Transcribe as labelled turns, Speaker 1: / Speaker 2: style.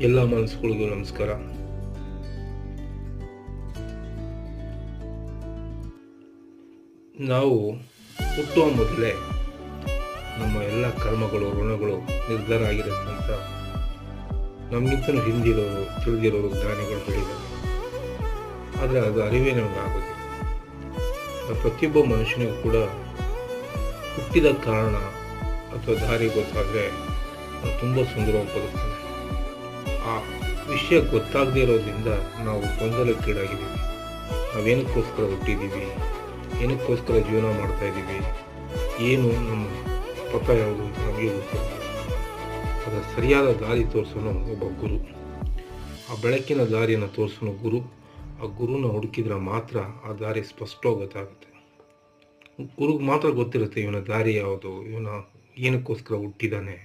Speaker 1: ಎಲ್ಲ ಮನಸ್ಸುಗಳಿಗೂ ನಮಸ್ಕಾರ. ನಾವು ಹುಟ್ಟುವ ಮೊದಲೇ ನಮ್ಮ ಎಲ್ಲ ಕರ್ಮಗಳು, ಋಣಗಳು ನಿರ್ಧಾರ ಆಗಿರುತ್ತೆ ಅಂತ ನಮಗಿಂತಲೂ ಹಿಂದಿರೋರು, ತಿಳಿದಿರೋರು, ಜ್ಞಾನಿಗಳು ಹೇಳಿದ್ದಾರೆ. ಆದರೆ ಅದು ಅರಿವೇ ನಮ್ಗೆ ಆಗೋದಿಲ್ಲ. ಪ್ರತಿಯೊಬ್ಬ ಮನುಷ್ಯನಿಗೂ ಕೂಡ ಹುಟ್ಟಿದ ಕಾರಣ ಅಥವಾ ದಾರಿ ಗೊತ್ತಾದರೆ ತುಂಬ ಸುಂದರವಾಗಿ ಬರುತ್ತಾನೆ. ಆ ವಿಷಯ ಗೊತ್ತಾಗದೇ ಇರೋದ್ರಿಂದ ನಾವು ಗೊಂದಲಕ್ಕೀಡಾಗಿದ್ದೀವಿ. ನಾವೇನಕ್ಕೋಸ್ಕರ ಹುಟ್ಟಿದ್ದೀವಿ, ಏನಕ್ಕೋಸ್ಕರ ಜೀವನ ಮಾಡ್ತಾ ಇದ್ದೀವಿ, ಏನು ನಮ್ಮ ಪಥ ಯಾವುದು ಅಂತ ನಮಗೆ ಗೊತ್ತಿಲ್ಲ. ಅದರ ಸರಿಯಾದ ದಾರಿ ತೋರಿಸೋನು ಒಬ್ಬ ಗುರು. ಆ ಬೆಳಕಿನ ದಾರಿಯನ್ನು ತೋರಿಸೋನು ಗುರು. ಆ ಗುರುನ ಹುಡುಕಿದ್ರೆ ಮಾತ್ರ ಆ ದಾರಿ ಸ್ಪಷ್ಟವಾಗಿ ಗೊತ್ತಾಗುತ್ತೆ. ಗುರುಗೆ ಮಾತ್ರ ಗೊತ್ತಿರುತ್ತೆ ಇವನ ದಾರಿ ಯಾವುದು, ಇವನ ಏನಕ್ಕೋಸ್ಕರ ಹುಟ್ಟಿದ್ದಾನೆ.